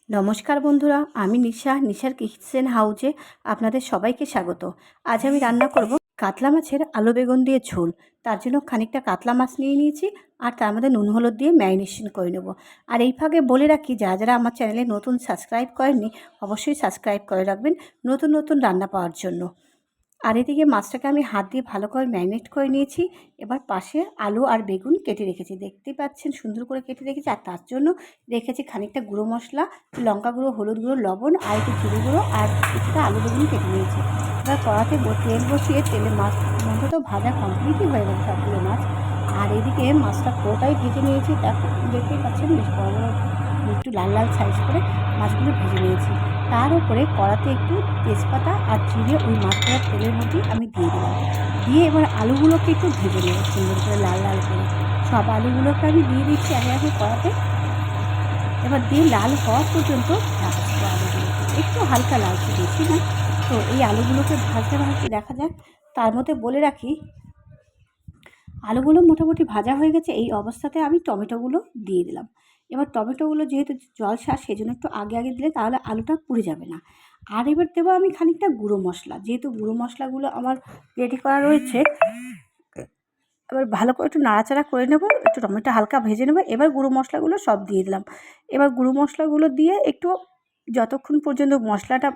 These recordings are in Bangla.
নমস্কার বন্ধুরা, আমি নিশার কিচেন হাউজে আপনাদের সবাইকে স্বাগত। আজ আমি রান্না করব কাতলা মাছের আলু বেগুন দিয়ে ঝোল। তার জন্য খানিকটা কাতলা মাছ নিয়ে নিয়েছি আর তার মধ্যে নুন হলুদ দিয়ে ম্যারিনেশন করে নেব। আর এই ফাঁকে বলে রাখি, যারা আমার চ্যানেলে নতুন সাবস্ক্রাইব করেননি অবশ্যই সাবস্ক্রাইব করে রাখবেন নতুন নতুন রান্না পাওয়ার জন্য। আর এদিকে মাছটাকে আমি হাত দিয়ে ভালো করে ম্যারিনেট করে নিয়েছি। এবার পাশে আলু আর বেগুন কেটে রেখেছি, দেখতেই পাচ্ছেন সুন্দর করে কেটে রেখেছি। আর তার জন্য রেখেছি খানিকটা গুঁড়ো মশলা, লঙ্কা গুঁড়ো, হলুদ গুঁড়ো, লবণ আর একটু জিরে গুঁড়ো আর কিছুটা আলু বেগুন কেটে নিয়েছি। এবার কড়াতে তেল বসিয়ে তেলে মাছ মধ্যে তো ভাজা কমপ্লিটই হয়ে গেছে সবগুলো মাছ। আর এদিকে মাছটা পুরোটাই ভেজে নিয়েছি, দেখতেই পাচ্ছেন বেশ বড় বড় একটু লাল লাল সাইজ করে মাছগুলো ভেজে নিয়েছি। তার উপরে কড়াতে একটু তেজপাতা আর জিরে ওই মাছ ভাজার তেলের মধ্যেই আমি দিয়ে দিলাম। দিয়ে এবার আলুগুলোকে একটু ভেজে নেব সুন্দর করে লাল লাল করে। সব আলুগুলোকে আমি দিয়ে দিচ্ছি একে একে কড়াতে। এবার দিয়ে লাল হওয়া পর্যন্ত ভাজবো আলুগুলোকে, একটু হালকা লালচে, বেশি না। তো এই আলুগুলোকে ভাজতে ভাজতে দেখা যাক। তার মধ্যে বলে রাখি, আলুগুলো মোটামুটি ভাজা হয়ে গেছে। এই অবস্থাতে আমি টমেটোগুলো দিয়ে দিলাম। এবার টমেটোগুলো যেহেতু জলসা, সেজন্য একটু আগে আগে দিলে তাহলে আলুটা পুড়ে যাবে না। আর এবার দেবো আমি খানিকটা গুঁড়ো মশলা, যেহেতু গুঁড়ো মশলাগুলো আমার রেডি করা রয়েছে। এবার ভালো করে একটু নাড়াচাড়া করে নেব, একটু টমেটো হালকা ভেজে নেব। এবার গুঁড়ো মশলাগুলো সব দিয়ে দিলাম। এবার গুঁড়ো মশলাগুলো দিয়ে একটু যতক্ষণ পর্যন্ত মশলাটা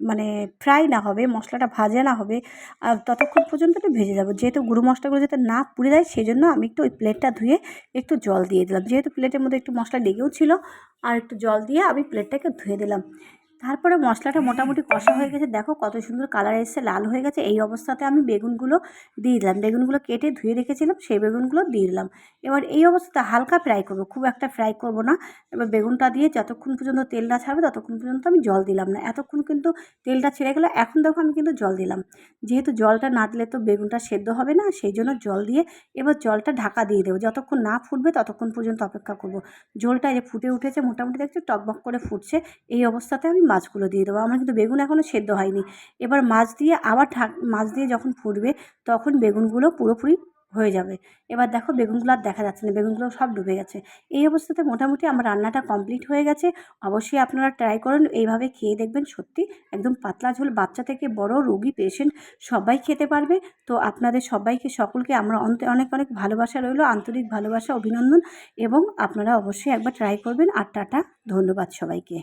মানে ফ্রাই না হবে, মশলাটা ভাজা না হবে, ততক্ষণ পর্যন্ত একটু ভেজে যাব। যেহেতু গুঁড়ো মশলাগুলো যাতে না পুড়ে যায় সেজন্য আমি একটু ওই প্লেটটা ধুয়ে একটু জল দিয়ে দিলাম। যেহেতু প্লেটের মধ্যে একটু মশলা লেগেও ছিল, আর একটু জল দিয়ে আমি প্লেটটাকে ধুয়ে দিলাম। তারপরে মশলাটা মোটামুটি কষা হয়ে গেছে, দেখো কত সুন্দর কালার এসেছে, লাল হয়ে গেছে। এই অবস্থাতে আমি বেগুনগুলো দিয়ে দিলাম। বেগুনগুলো কেটে ধুয়ে রেখেছিলাম, সেই বেগুনগুলো দিয়ে দিলাম। এবার এই অবস্থাতে হালকা ফ্রাই করব, খুব একটা ফ্রাই করব না। এবার বেগুনটা দিয়ে যতক্ষণ পর্যন্ত তেল না ছাড়বে ততক্ষণ পর্যন্ত আমি জল দিলাম না। এতক্ষণ কিন্তু তেলটা ছেড়ে গেলো, এখন দেখো আমি কিন্তু জল দিলাম। যেহেতু জলটা না দিলে তো বেগুনটা সেদ্ধ হবে না, সেই জন্য জল দিয়ে এবার জলটা ঢাকা দিয়ে দেবো। যতক্ষণ না ফুটবে ততক্ষণ পর্যন্ত অপেক্ষা করব। ঝোলটা যে ফুটে উঠেছে, মোটামুটি দেখছি টকবক করে ফুটছে। এই অবস্থাতে আমি মাছগুলো দিয়ে দেবো। আমার কিন্তু বেগুন এখনও সেদ্ধ হয়নি। এবার মাছ দিয়ে আবার মাছ দিয়ে যখন ফুটবে তখন বেগুনগুলো পুরোপুরি হয়ে যাবে। এবার দেখো বেগুনগুলো আর দেখা যাচ্ছে না, বেগুনগুলো সব ডুবে গেছে। এই অবস্থাতে মোটামুটি আমার রান্নাটা কমপ্লিট হয়ে গেছে। অবশ্যই আপনারা ট্রাই করুন, এইভাবে খেয়ে দেখবেন সত্যি একদম পাতলা ঝোল, বাচ্চা থেকে বড়, রোগী, পেশেন্ট সবাই খেতে পারবে। তো আপনাদের সবাইকে, সকলকে আমার অনেক অনেক ভালোবাসা রইলো, আন্তরিক ভালোবাসা, অভিনন্দন। এবং আপনারা অবশ্যই একবার ট্রাই করবেন। আর টাটা, ধন্যবাদ সবাইকে।